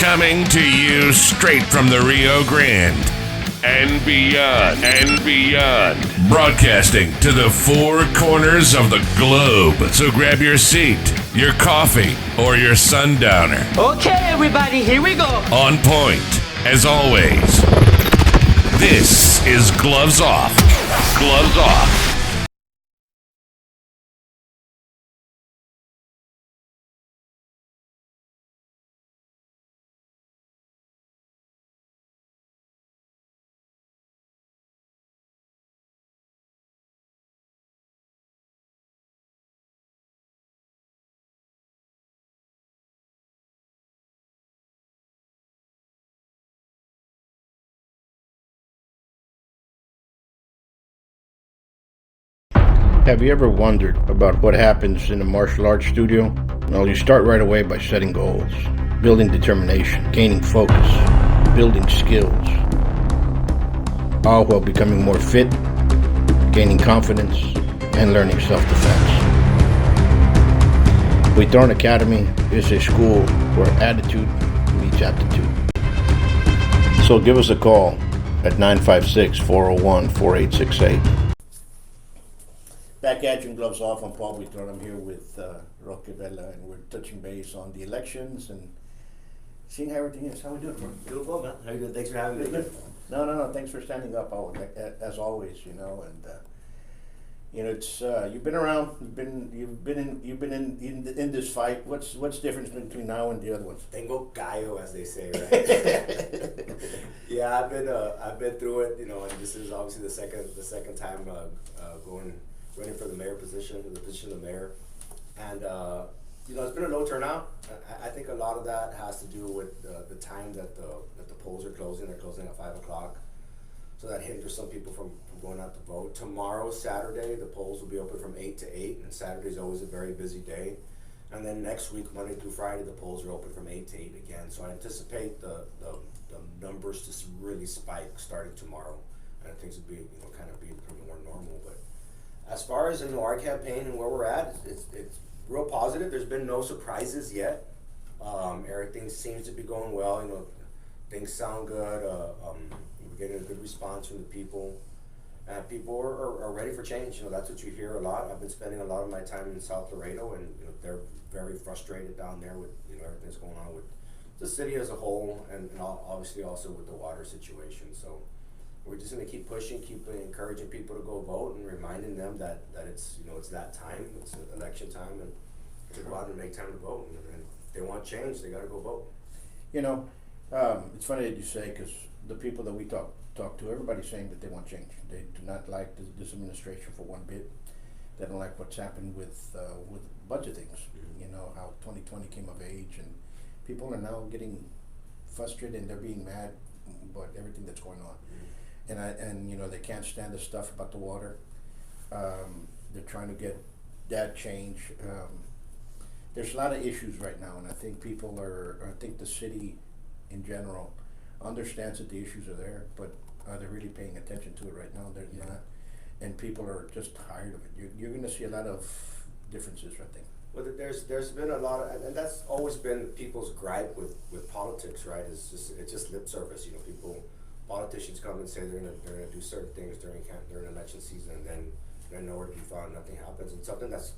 Coming to you straight from the Rio Grande and beyond. Broadcasting to the four corners of the globe. So grab your seat, your coffee, or your sundowner. Okay, everybody, here we go. On point, as always. This is Gloves Off. Gloves Off. Have you ever wondered about what happens in a martial arts studio? Well, you start right away by setting goals, building determination, gaining focus, building skills, all while becoming more fit, gaining confidence, and learning self-defense. Buitrón Academy is a school where attitude meets aptitude. So give us a call at 956-401-4868. Back at you in Gloves Off. I'm Paul Buitrón. I'm here with Roque Vela, and we're touching base on the elections and seeing how everything is. How we doing, bro? Doing well, man. How you doing? Thanks for having me. No. Thanks for standing up, as always. It's you've been around. You've been in this fight. What's the difference between now and the other ones? Tengo gallo, as they say, right? Yeah, I've been through it. And this is obviously the second time running for the mayor position, the position of the mayor, and it's been a low turnout. I think a lot of that has to do with the time that the polls are closing. They're closing at 5 o'clock, so that hinders some people from going out to vote. Tomorrow, Saturday, the polls will be open from 8 to 8, and Saturday is always a very busy day. And then next week, Monday through Friday, the polls are open from 8 to 8 again. So I anticipate the numbers to really spike starting tomorrow, and things will be kind of be more normal, but. As far as our campaign and where we're at, it's real positive. There's been no surprises yet. Everything seems to be going well. Things sound good. We're getting a good response from the people, and people are ready for change. That's what you hear a lot. I've been spending a lot of my time in South Laredo, and they're very frustrated down there with everything that's going on with the city as a whole, and obviously also with the water situation. So. We're just going to keep pushing, keep encouraging people to go vote, and reminding them that it's it's that time, it's election time, and to go out and make time to vote. And if they want change, they got to go vote. It's funny that you say, because the people that we talk to, everybody's saying that they want change. They do not like this administration for one bit. They don't like what's happened with budget things. Mm-hmm. How 2020 came of age, and people are now getting frustrated and they're being mad about everything that's going on. Mm-hmm. And they can't stand the stuff about the water. They're trying to get that change. There's a lot of issues right now, and I think I think the city in general understands that the issues are there, but are they really paying attention to it right now? They're not, and people are just tired of it. You're going to see a lot of differences, I think. Well, there's been a lot of, and that's always been people's gripe with politics, right? It's just lip service. Politicians come and say they're gonna do certain things during election season, and then they're nowhere to be found. Nothing happens. And something that's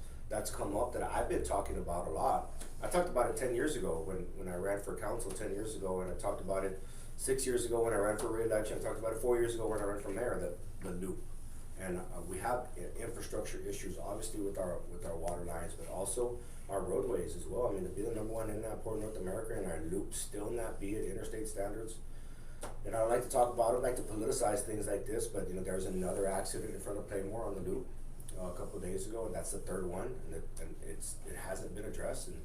come up that I've been talking about a lot. I talked about it 10 years ago when I ran for council 10 years ago, and I talked about it 6 years ago when I ran for re-election. I talked about it 4 years ago when I ran for mayor. The loop, and we have infrastructure issues, obviously with our water lines, but also our roadways as well. To be the number one in that port of North America, and our loop still not be at interstate standards. I don't like to talk about it, I like to politicize things like this, but there was another accident in front of Playmore on the loop a couple of days ago, and that's the third one, and it hasn't been addressed. And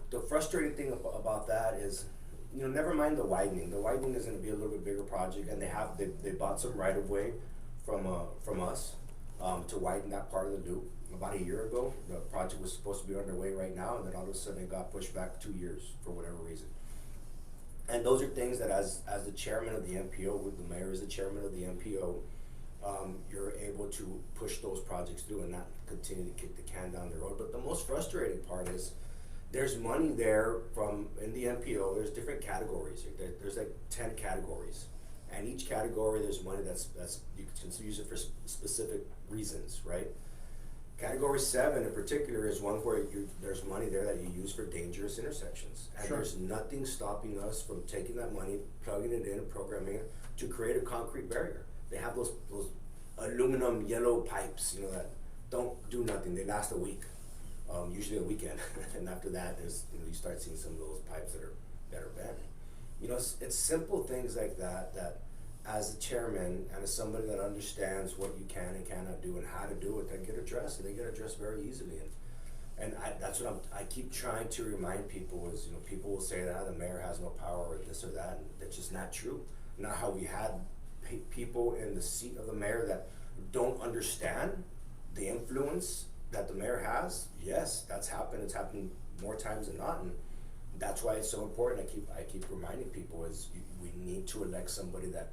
the frustrating thing about that is, never mind the widening. The widening is going to be a little bit bigger project, and they bought some right of way from us to widen that part of the loop about a year ago. The project was supposed to be underway right now, and then all of a sudden it got pushed back 2 years for whatever reason. And those are things that as the chairman of the MPO, the mayor is the chairman of the MPO, you're able to push those projects through and not continue to kick the can down the road. But the most frustrating part is there's money there from in the MPO. There's different categories. There's like 10 categories, and each category there's money that's you can use it for specific reasons, right? Category 7 in particular is one where there's money there that you use for dangerous intersections, and Sure. there's nothing stopping us from taking that money, plugging it in, and programming it to create a concrete barrier. They have those aluminum yellow pipes, that don't do nothing. They last a week. Usually a weekend, and after that, you start seeing some of those pipes that are bent. It's simple things like that as a chairman and as somebody that understands what you can and cannot do and how to do it, that get addressed, and they get addressed very easily. And that's what I keep trying to remind people is, people will say that the mayor has no power or this or that, and that's just not true. Not how we had people in the seat of the mayor that don't understand the influence that the mayor has. Yes, that's happened. It's happened more times than not, and that's why it's so important. I keep reminding people is we need to elect somebody that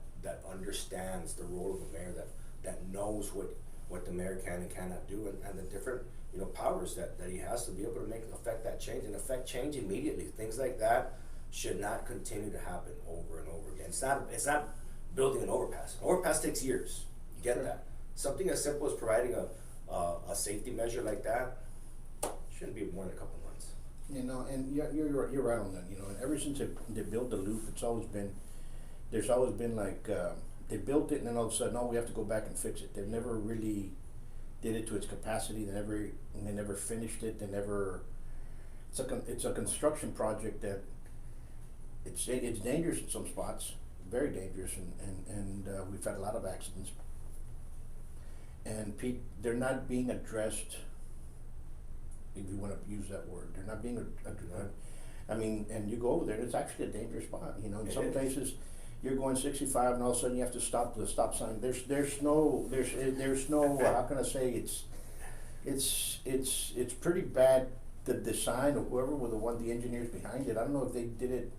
understands the role of the mayor, that knows what the mayor can and cannot do, and the different powers that he has to be able to affect that change and affect change immediately. Things like that should not continue to happen over and over again. It's not building an overpass. An overpass takes years. You get that. Something as simple as providing a safety measure like that shouldn't be more than a couple months. And you're right on that. And ever since they built the loop, there's always been like they built it, and then all of a sudden, we have to go back and fix it. They've never really did it to its capacity. They never finished it. It's a construction project that it's dangerous in some spots, very dangerous, and we've had a lot of accidents. And they're not being addressed, if you want to use that word. They're not being addressed. I mean, and you go over there, it's actually a dangerous spot. In some places, you're going 65, and all of a sudden you have to stop the stop sign. There's no how can I say it's pretty bad, the design of whoever were the engineers behind it. I don't know if they did it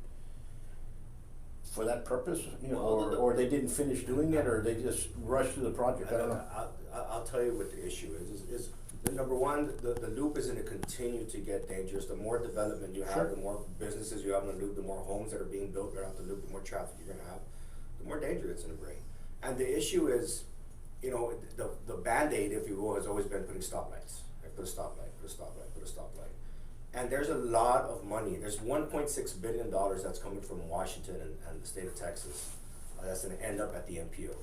for that purpose, or they didn't finish doing it, or they just rushed through the project. I don't know. I'll tell you what the issue is number one, the loop is going to continue to get dangerous. The more development you have, Sure. the more businesses you have on the loop, the more homes that are being built right off the loop, the more traffic you're going to have, the more danger it's going to bring. And the issue is, the Band-Aid, if you will, has always been putting stoplights. Put a stoplight, put a stoplight, put a stoplight. And there's a lot of money. There's $1.6 billion that's coming from Washington and the state of Texas that's going to end up at the MPO.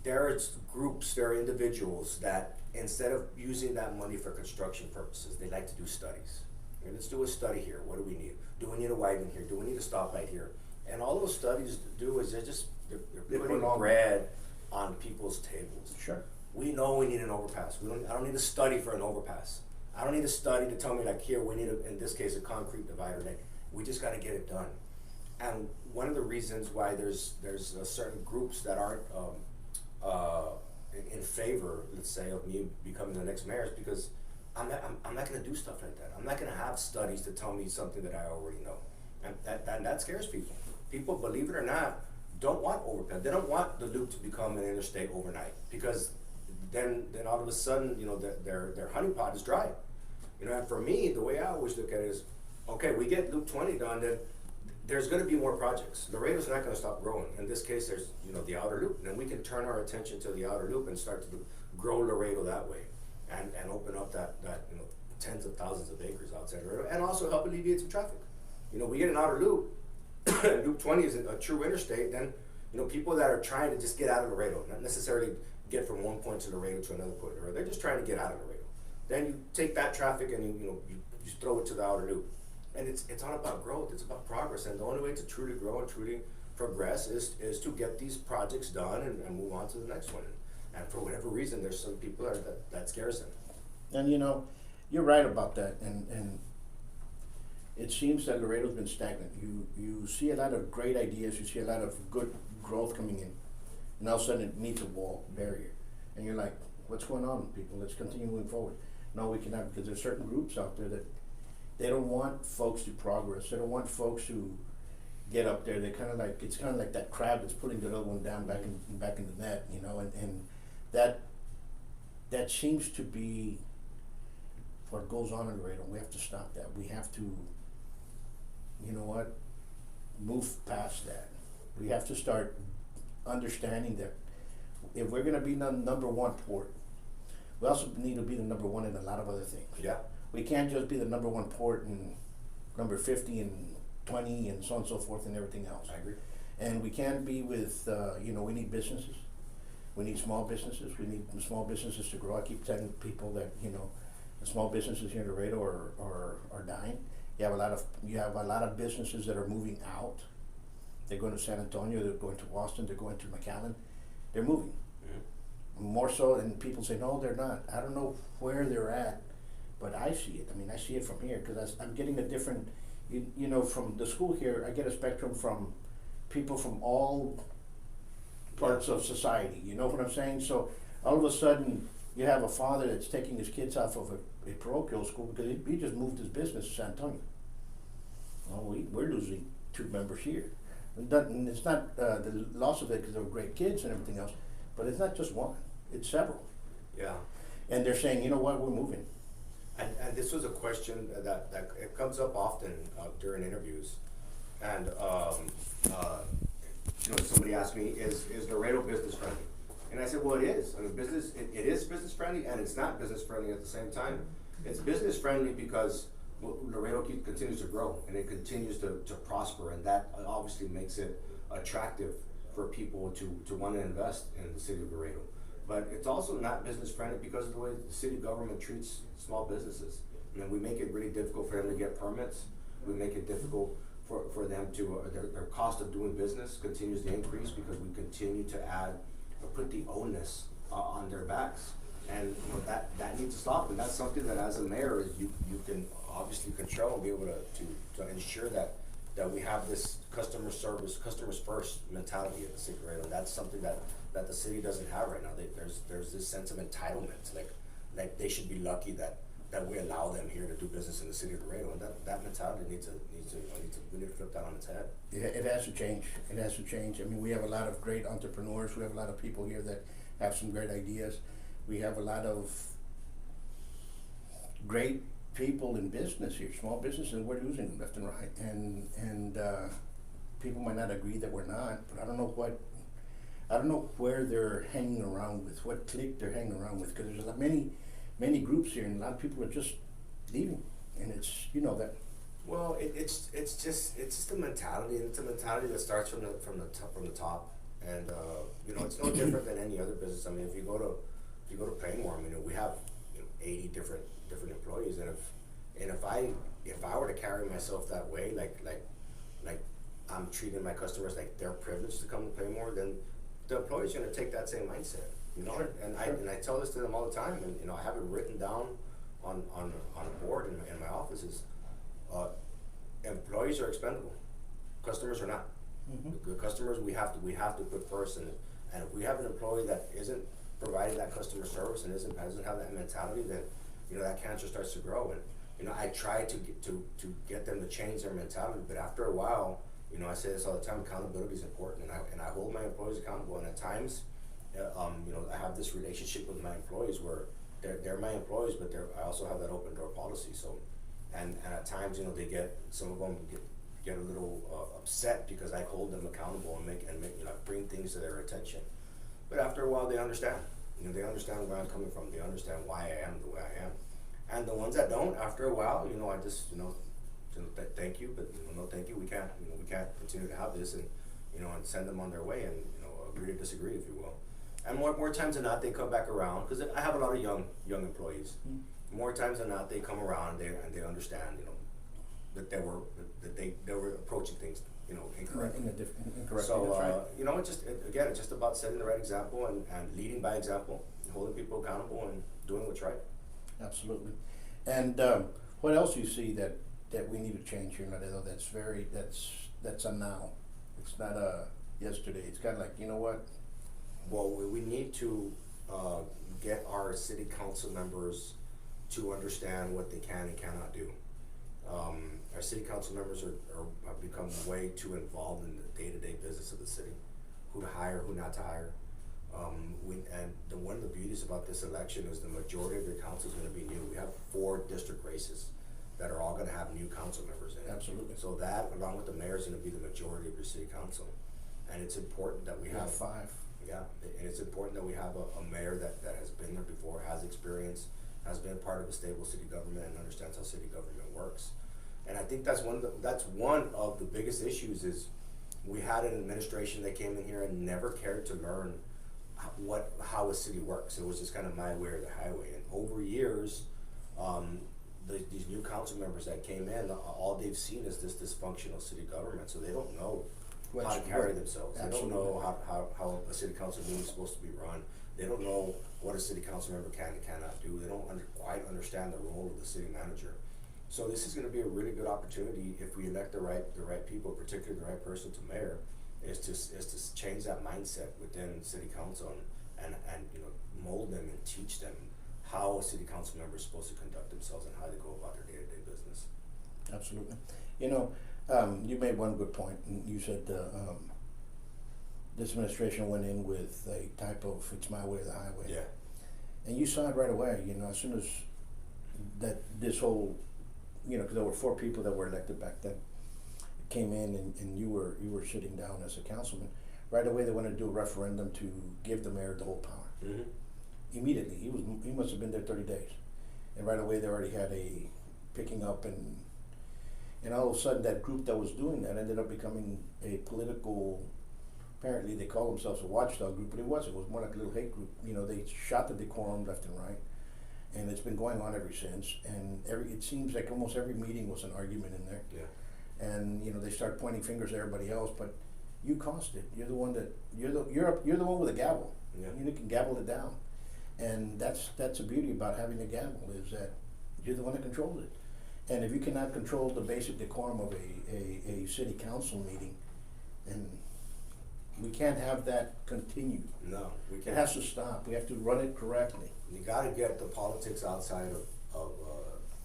There are groups, there are individuals that instead of using that money for construction purposes, they like to do studies. Let's do a study here. What do we need? Do we need a widening here? Do we need a stoplight here? And all those studies do is they're putting bread on people's tables. Sure. We know we need an overpass. I don't need a study for an overpass. I don't need a study to tell me here we need in this case a concrete divider. We just got to get it done. And one of the reasons why there's certain groups that aren't in favor, let's say, of me becoming the next mayor is because I'm not going to do stuff like that. I'm not going to have studies to tell me something that I already know, and that scares people. People, believe it or not, don't want overpass. They don't want the loop to become an interstate overnight because then all of a sudden, their honeypot is dry. And for me, the way I always look at it is, okay, we get Loop 20 done, then there's going to be more projects. Laredo's not going to stop growing. In this case, there's the outer loop. Then we can turn our attention to the outer loop and start to grow Laredo that way, and open up that tens of thousands of acres outside Laredo, and also help alleviate some traffic. We get an outer loop. Loop 20 is a true interstate. Then people that are trying to just get out of Laredo, not necessarily get from one point to Laredo to another point, or they're just trying to get out of Laredo. Then you take that traffic and you throw it to the outer loop. And it's all about growth, it's about progress, and the only way to truly grow and truly progress is to get these projects done and move on to the next one. And for whatever reason, there's some people that scares them. And you're right about that, and it seems that Laredo's been stagnant. You see a lot of great ideas, you see a lot of good growth coming in, and all of a sudden it needs a wall, barrier. And you're like, what's going on, people? Let's continue moving forward. No, we cannot, because there's certain groups out there that they don't want folks to progress. They don't want folks to get up there. It's kind of like that crab that's putting the other one down back in the net, and that seems to be what goes on in Laredo. We have to stop that. We have to, you know what, move past that. We have to start understanding that if we're gonna be the number one port, we also need to be the number one in a lot of other things. Yeah. We can't just be the number one port and number 50 and 20 and so on and so forth and everything else. I agree. And we can't be with, we need businesses. We need small businesses. We need small businesses to grow. I keep telling people that, the small businesses here in Laredo are dying. You have a lot of businesses that are moving out. They're going to San Antonio, they're going to Boston, they're going to McAllen. They're moving. Mm-hmm. More so, and people say, no, they're not. I don't know where they're at, but I see it. I mean, I see it from here because I'm getting a different, from the school here, I get a spectrum from people from all parts of society. You know what I'm saying? So all of a sudden, you have a father that's taking his kids off of a parochial school because he just moved his business to San Antonio. Well, we're losing 2 members here. And it's not the loss of it because they were great kids and everything else, but it's not just one, it's several. Yeah. And they're saying, you know what, we're moving. And this was a question that it comes up often during interviews. And somebody asked me, is Laredo business friendly? And I said, well, it is. I mean, it is business friendly, and it's not business friendly at the same time. It's business friendly because Laredo continues to grow and it continues to prosper, and that obviously makes it attractive for people to want to invest in the city of Laredo. But it's also not business friendly because of the way the city government treats small businesses. And we make it really difficult for them to get permits. We make it difficult for them to, their cost of doing business continues to increase because we continue to add or put the onus on their backs. And that needs to stop, and that's something that as a mayor you can obviously control and be able to ensure that we have this customer service, customers first mentality at the city of Laredo. And that's something that the city doesn't have right now. There's this sense of entitlement, like they should be lucky that we allow them here to do business in the city of Laredo, and that mentality we need to flip that on its head. Yeah, it has to change. It has to change. I mean, we have a lot of great entrepreneurs. We have a lot of people here that have some great ideas. We have a lot of great people in business here, small business, and we're losing them left and right. And people might not agree that we're not, but I don't know where they're hanging around with, what clique they're hanging around with, because there's many groups here, and a lot of people are just leaving, and it's that. Well, it's just a mentality, and it's a mentality that starts from the top, and it's no different than any other business. I mean, if you go to Paymore, we have 80 different employees, and if I were to carry myself that way, like I'm treating my customers like they're privileged to come to Paymore, then the employee's going to take that same mindset, Sure. And I tell this to them all the time, and I have it written down on a board in my offices. Employees are expendable, customers are not. Mm-hmm. The customers we have to put first, and if we have an employee that isn't providing that customer service and doesn't have that mentality, then that cancer starts to grow. And I try to get them to change their mentality, but after a while, I say this all the time: accountability is important, and I hold my employees accountable. And at times, I have this relationship with my employees where they're my employees, but I also have that open door policy. So, and at times, some of them get a little upset because I hold them accountable and make bring things to their attention. But after a while, they understand. They understand where I'm coming from. They understand why I am the way I am. And the ones that don't, after a while, I just thank you, but no thank you. We can't continue to have this, and and send them on their way, and agree to disagree, if you will. And more times than not, they come back around, because I have a lot of young employees. Mm-hmm. More times than not, they come around and they understand, that they were approaching things, incorrectly. Incorrectly. So it's just about setting the right example and leading by example, holding people accountable, and doing what's right. Absolutely. And what else do you see that we need to change here in Laredo? That's a now. It's not a yesterday. It's kind of like, what? Well, we need to get our city council members to understand what they can and cannot do. Our city council members have become way too involved in the day-to-day business of the city, who to hire, who not to hire. One of the beauties about this election is the majority of your council is going to be new. We have 4 district races that are all going to have new council members in it. Absolutely. So that, along with the mayor, is going to be the majority of your city council. And it's important that we have 5. Yeah, and it's important that we have a mayor that has been there before, has experience, has been part of a stable city government, and understands how city government works. And I think that's one of the biggest issues is we had an administration that came in here and never cared to learn how a city works. It was just kind of my way or the highway. And over years, these new council members that came in, all they've seen is this dysfunctional city government, so they don't know how to carry themselves. Absolutely. They don't know how a city council meeting is supposed to be run. They don't know what a city council member can and cannot do. They don't quite understand the role of the city manager. So this is going to be a really good opportunity if we elect the right people, particularly the right person to mayor, is to change that mindset within city council and mold them and teach them how a city council member is supposed to conduct themselves and how they go about their day-to-day business. Absolutely. You made one good point. You said this administration went in with a type of "it's my way or the highway." Yeah. And you saw it right away. As soon as this whole, because there were 4 people that were elected back then, came in and you were sitting down as a councilman. Right away, they wanted to do a referendum to give the mayor the whole power. Mm-hmm. Immediately, he must have been there 30 days, and right away they already had a picking up and all of a sudden that group that was doing that ended up becoming a political. Apparently, they call themselves a watchdog group, but it was more like a little hate group. They shot the decorum left and right, and it's been going on ever since. And it seems like almost every meeting was an argument in there. Yeah. And they start pointing fingers at everybody else, but you caused it. You're the one you're the one with a gavel. Yeah. You can gavel it down, and that's the beauty about having a gavel is that you're the one that controls it. And if you cannot control the basic decorum of a city council meeting, and we can't have that continue. No, we can't. It has to stop. We have to run it correctly. You got to get the politics outside of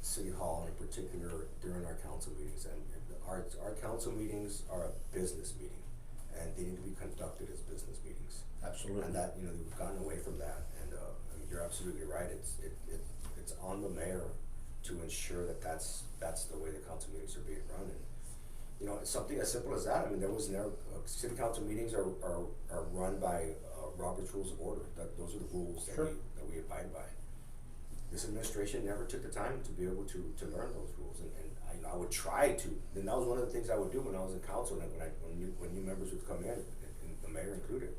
City Hall, in particular during our council meetings. And our council meetings are a business meeting, and they need to be conducted as business meetings. Absolutely. And that we've gotten away from that. And you're absolutely right. It's on the mayor to ensure that that's the way the council meetings are being run. And it's something as simple as that. There was never city council meetings are run by Robert's Rules of Order. Those are the rules Sure. that we abide by. This administration never took the time to be able to learn those rules, and I would try to. And that was one of the things I would do when I was in council, and when new members would come in, and the mayor included.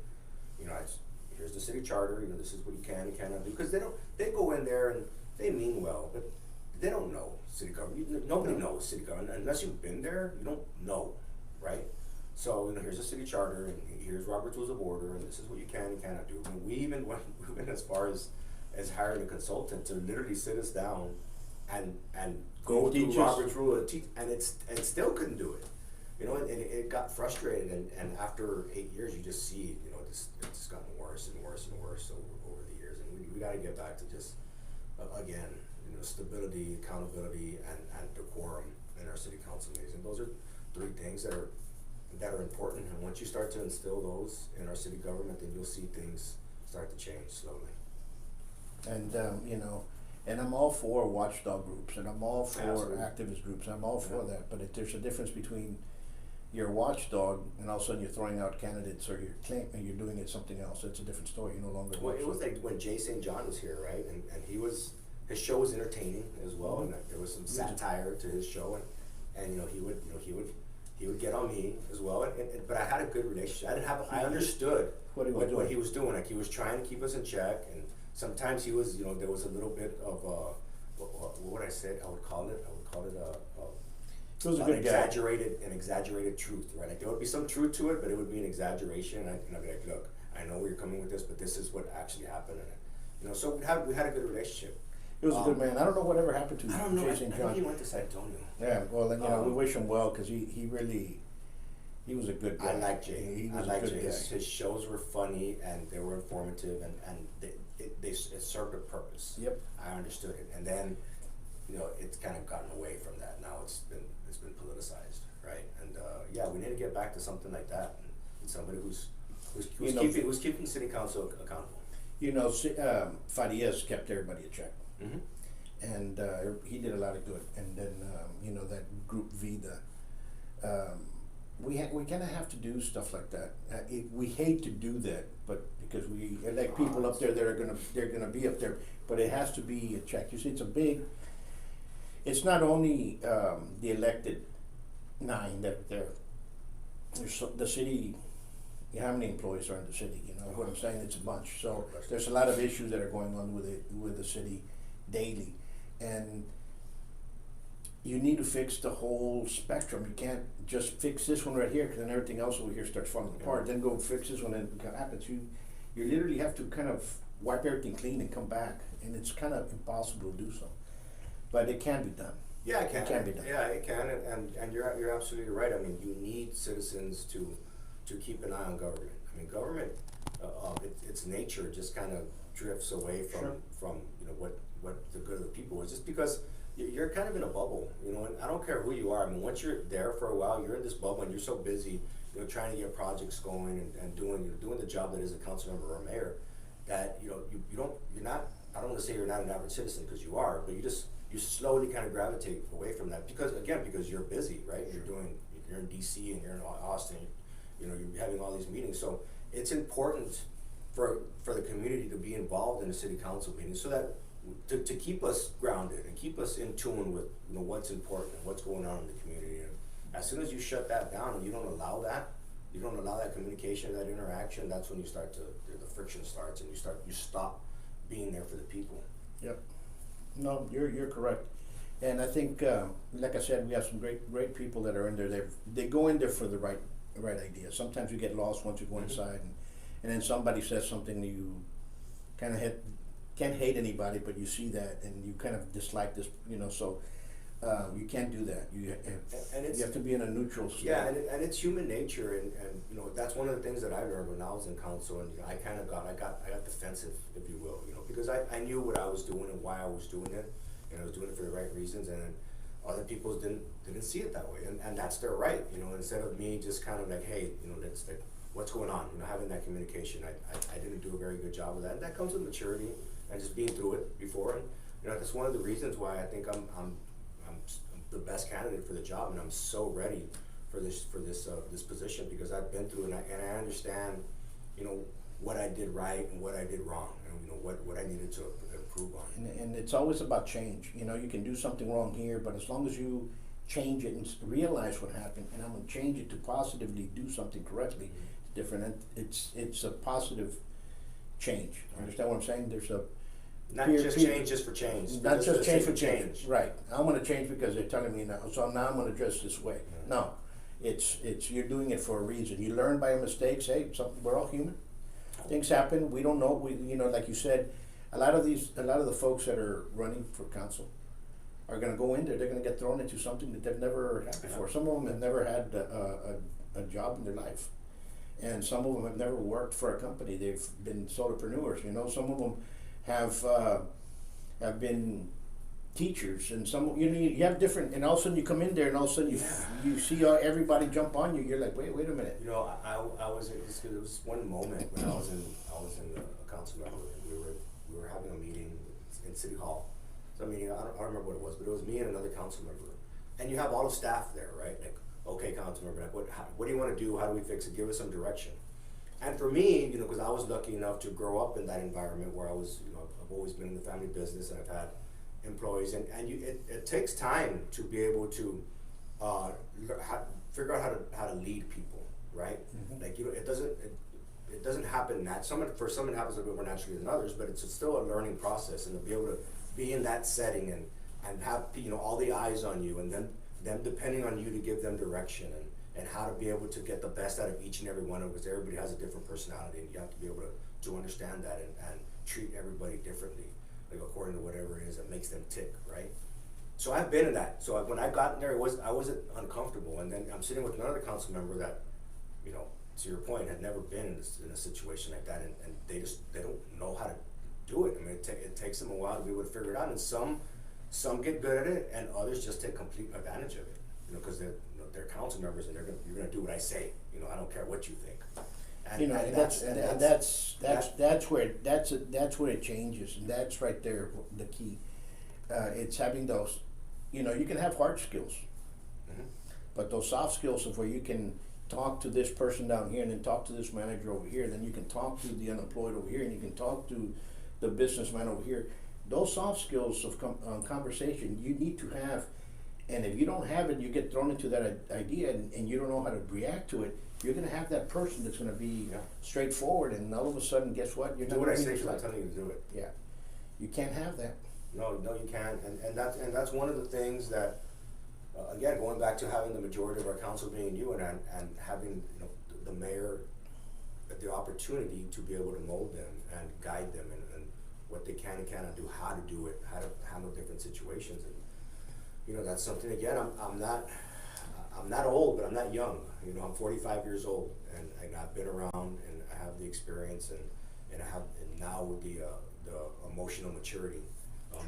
Here's the city charter. This is what you can and cannot do, because they go in there and they mean well, but they don't know city government. Nobody knows city government unless you've been there. You don't know, right? So here's a city charter, and here's Robert's Rules of Order, and this is what you can and cannot do. We even went as far as hiring a consultant to literally sit us down and go through Robert's Rule and teach, and still couldn't do it. And it got frustrated, and after 8 years, you just see it's gotten worse and worse and worse over the years, and we got to get back to just again. Stability, accountability, and decorum in our city council meetings, and those are 3 things that are important. And once you start to instill those in our city government, then you'll see things start to change slowly. And and I'm all for watchdog groups, and I'm all for Absolutely. activist groups. I'm all for that. But if there's a difference between you're a watchdog and all of a sudden you're throwing out candidates, or you're doing it something else, that's a different story. You're no longer. Well, it was like when Jay St. John was here, right? And his show was entertaining as well, and there was some satire to his show, and he would get on me as well, but I had a good relationship. I understood what he was doing. Like, he was trying to keep us in check, and sometimes he was, there was a little bit of what would I say? I would call it It was a good an exaggerated truth, right? Like, there would be some truth to it, but it would be an exaggeration, and I'd be like, look, I know where you're coming with this, but this is what actually happened, and so we had a good relationship. He was a good man. I don't know whatever happened to I don't know. Jason I John. think he went to San Antonio. Yeah, well, then, we wish him well, because he was a good guy. I like Jay. He was I like a good Jay. guy. His shows were funny, and they were informative, and it served a purpose. Yep. I understood it, and then it's kind of gotten away from that. Now it's been politicized, right? And we need to get back to something like that, and somebody who's Who's keeping city council accountable? Farias kept everybody a check. Mm-hmm. And he did a lot of good. And then that group Vida, we kind of have to do stuff like that. We hate to do that, but because we elect people up there that they're gonna be up there, but it has to be a check. You see, it's not only the elected 9 that they're there's the city. How many employees are in the city? You know what I'm saying? It's a bunch. So there's a lot of issues that are going on with the city daily, and you need to fix the whole spectrum. You can't just fix this one right here, because then everything else over here starts falling apart. Then go fix this one, and what happens? You literally have to kind of wipe everything clean and come back, and it's kind of impossible to do so. But it can be done. Yeah, it can. It can be done. Yeah, it can, and you're absolutely right. I mean, you need citizens to keep an eye on government. I mean, government, its nature just kind of drifts away from what the good of the people is, just because you're kind of in a bubble, and I don't care who you are. I mean, once you're there for a while, you're in this bubble, and you're so busy, trying to get projects going and doing the job that is a council member or a mayor, that you're not. I don't want to say you're not an average citizen, because you are, but you slowly kind of gravitate away from that because you're busy, right? You're in DC and you're in Austin. You're having all these meetings, so it's important for the community to be involved in the city council meetings, so that to keep us grounded and keep us in tune with what's important and what's going on in the community. And as soon as you shut that down and you don't allow that communication, that interaction, that's when the friction starts, and you stop being there for the people. Yep. No, you're correct. And I think, like I said, we have some great people that are in there. They go in there for the right idea. Sometimes you get lost once you go inside, and then somebody says something you kind of can't hate anybody, but you see that and you kind of dislike this, so you can't do that. You have to be in a neutral state. Yeah, and it's human nature, and that's one of the things that I learned when I was in council, and I kind of got defensive, if you will, because I knew what I was doing and why I was doing it, and I was doing it for the right reasons, and other people didn't see it that way, and that's their right, instead of me just kind of like, hey, let's like, what's going on, having that communication. I didn't do a very good job of that, and that comes with maturity and just being through it before, and that's one of the reasons why I think I'm the best candidate for the job, and I'm so ready for this position, because I've been through it, and I understand what I did right and what I did wrong, and what I needed to improve on. And it's always about change. You can do something wrong here, but as long as you change it and realize what happened, and I'm going to change it to positively do something correctly, different. And it's a positive change. Understand what I'm saying? There's a change just for change. Not just change for change. Right. I'm going to change because they're telling me now. So now I'm going to dress this way. No, it's you're doing it for a reason. You learn by your mistakes. Hey, we're all human. Things happen. We don't know. Like you said, a lot of the folks that are running for council are going to go in there. They're going to get thrown into something that they've never had before. Some of them have never had a job in their life, and some of them have never worked for a company. They've been solopreneurs. Some of them have been teachers, and some you have different. And all of a sudden you come in there, and all of a sudden you see everybody jump on you. You're like, wait a minute. I was. There was one moment when I was in a council member, and we were having a meeting in City Hall. So I don't remember what it was, but it was me and another council member, and you have all the staff there, right? Like, okay, council member, like, what do you want to do? How do we fix it? Give us some direction. And for me, because I was lucky enough to grow up in that environment where I was, I've always been in the family business, and I've had employees, and it takes time to be able to figure out how to lead people, right? Mm-hmm. Like, it doesn't happen for some it happens a bit more naturally than others, but it's still a learning process, and to be able to be in that setting and have all the eyes on you, and then them depending on you to give them direction, and how to be able to get the best out of each and every one of them, because everybody has a different personality, and you have to be able to understand that and treat everybody differently, like according to whatever it is that makes them tick, right? So I've been in that. So when I got in there, I wasn't uncomfortable, and then I'm sitting with another council member that, to your point, had never been in a situation like that, and they don't know how to do it. I mean, it takes them a while to be able to figure it out, and some get good at it, and others just take complete advantage of it, because they're council members, and you're gonna do what I say. I don't care what you think. You know, that's where it changes, and that's right there the key. It's having those, you know, you can have hard skills, but those soft skills of where you can talk to this person down here and then talk to this manager over here, then you can talk to the unemployed over here and you can talk to the businessman over here. Those soft skills of conversation you need to have, and if you don't have it, you get thrown into that idea and you don't know how to react to it. You're going to have that person that's going to be straightforward, and all of a sudden, guess what? You're do what I say because I'm telling you to do it. Yeah, you can't have that. No, you can't, and that's one of the things that, again, going back to having the majority of our council being you, and having, you know, the mayor, the opportunity to be able to mold them and guide them and what they can and cannot do, how to do it, how to handle different situations, and you know, that's something. Again, I'm not old, but I'm not young. You know, I'm 45 years old, and I've been around, and I have the experience, and I have, and now with the emotional maturity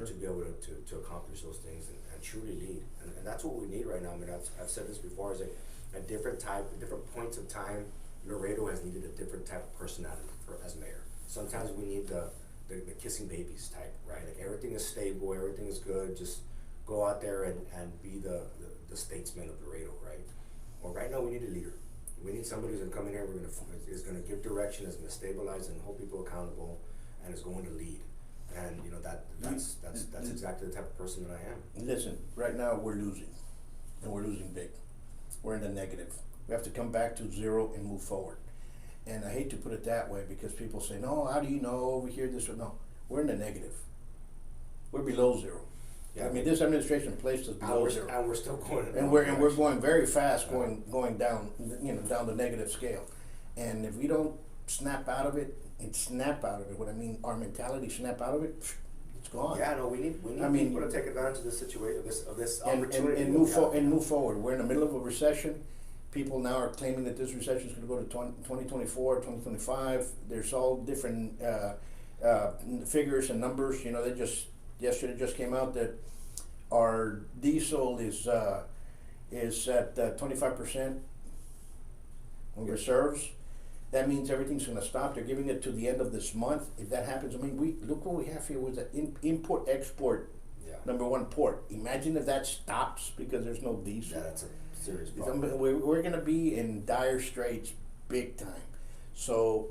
to be able to accomplish those things and truly lead. And that's what we need right now. I mean, I've said this before, is at different points of time, Laredo has needed a different type of personality as mayor. Sometimes we need the kissing babies type, right? Like everything is stable, everything is good, just go out there and be the statesman of Laredo, right? Well, right now we need a leader. We need somebody who's gonna come in here, is gonna give direction, is gonna stabilize and hold people accountable, and is going to lead. And you know, that's exactly the type of person that I am. Listen, right now we're losing, and we're losing big. We're in the negative. We have to come back to zero and move forward. And I hate to put it that way because people say, no, how do you know over here this or no? We're in the negative. We're below zero. Yeah, I mean, this administration placed us below zero, and we're still going. And we're going very fast, going down, you know, down the negative scale. And if we don't snap out of it, what I mean, our mentality snap out of it, it's gone. Yeah, no, we need people to take advantage of this situation, of this opportunity, and move forward. We're in the middle of a recession. People now are claiming that this recession is going to go to 2024, 2025. There's all different figures and numbers. You know, yesterday just came out that our diesel is at 25% on reserves. That means everything's going to stop. They're giving it to the end of this month. If that happens, I mean, look what we have here with the import-export number one port. Imagine if that stops because there's no diesel. Yeah, that's a serious problem. We're going to be in dire straits big time. So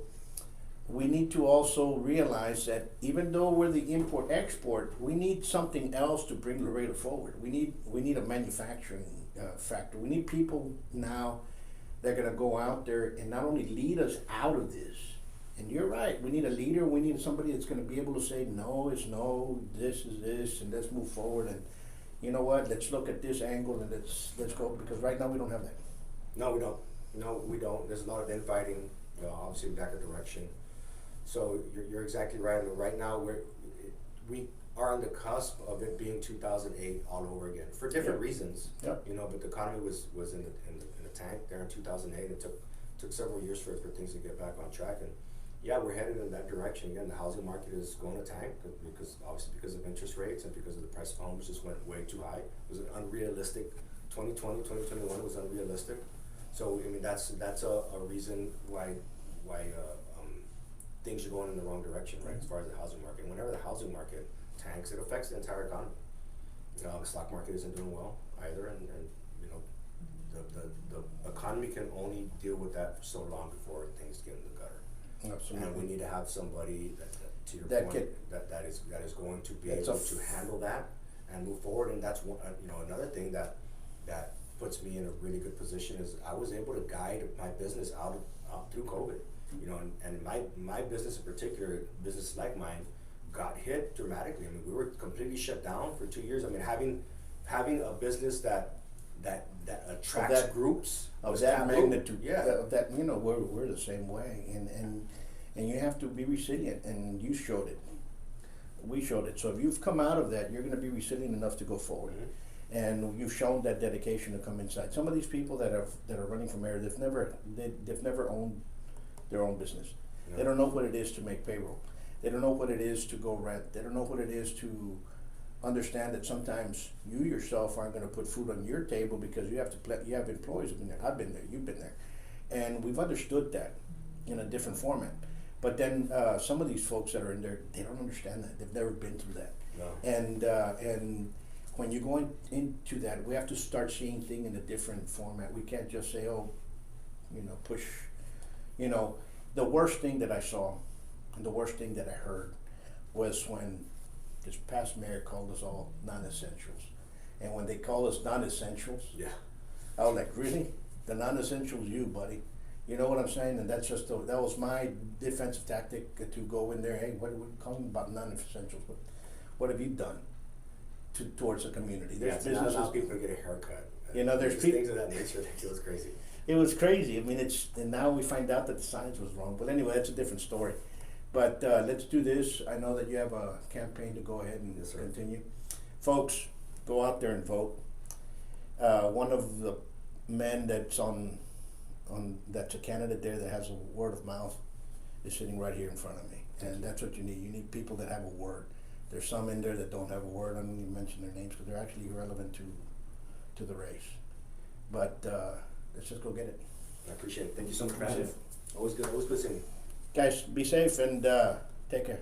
we need to also realize that even though we're the import-export, we need something else to bring Laredo forward. We need a manufacturing factor. We need people now that are going to go out there and not only lead us out of this. And you're right, we need a leader. We need somebody that's going to be able to say, no is no, this is this, and let's move forward. And you know what, let's look at this angle and let's go, because right now we don't have that. No, we don't. No, we don't. There's a lot of infighting, obviously back a direction. So you're exactly right. I mean, right now we are on the cusp of it being 2008 all over again for different reasons. Yep. You know, but the economy was in the tank there in 2008. It took several years for things to get back on track, and yeah, we're headed in that direction again. The housing market is going to tank because of interest rates and because of the price of homes just went way too high. It was an unrealistic 2020, 2021 was unrealistic. So I mean that's a reason why things are going in the wrong direction, right? As far as the housing market. Whenever the housing market tanks, it affects the entire economy. The stock market isn't doing well either, and you know the economy can only deal with that for so long before things get in the gutter. Absolutely. And we need to have somebody that to your that point, that is going to be able to handle that and move forward. And that's one, another thing that puts me in a really good position is I was able to guide my business out through COVID. You know, and my business in particular, business like mine, got hit dramatically. I mean, we were completely shut down for 2 years. I mean, having a business that attracts groups of that magnitude, that you know, we're the same way, and you have to be resilient, and you showed it. We showed it. So if you've come out of that, you're going to be resilient enough to go forward. Mm-hmm. And you've shown that dedication to come inside. Some of these people that are running for mayor, they've never owned their own business. Yeah. They don't know what it is to make payroll. They don't know what it is to go rent. They don't know what it is to understand that sometimes you yourself aren't going to put food on your table because you have employees. I've been there. You've been there, and we've understood that. in a different format. But then some of these folks that are in there, they don't understand that. They've never been through that. No. And when you go into that, we have to start seeing things in a different format. We can't just say, oh, push. The worst thing that I saw and the worst thing that I heard was when this past mayor called us all non-essentials. And when they call us non-essentials, Yeah. I was like, really? The non-essentials, you, buddy. You know what I'm saying? And that's just that was my defensive tactic to go in there. Hey, what are we calling about non-essentials? What have you done towards the community? Yeah, so now people can get a haircut. There's people, things of that nature. It was crazy. It was crazy. I mean, and now we find out that the science was wrong. But anyway, that's a different story. But let's do this. I know that you have a campaign to go ahead and continue. Folks, go out there and vote. One of the men that's that's a candidate there that has a word of mouth is sitting right here in front of me. And that's what you need. You need people that have a word. There's some in there that don't have a word. I don't even mention their names because they're actually irrelevant to the race. But let's just go get it. I appreciate it. Thank you so much, Brandon. Always good seeing you. Guys, be safe and take care.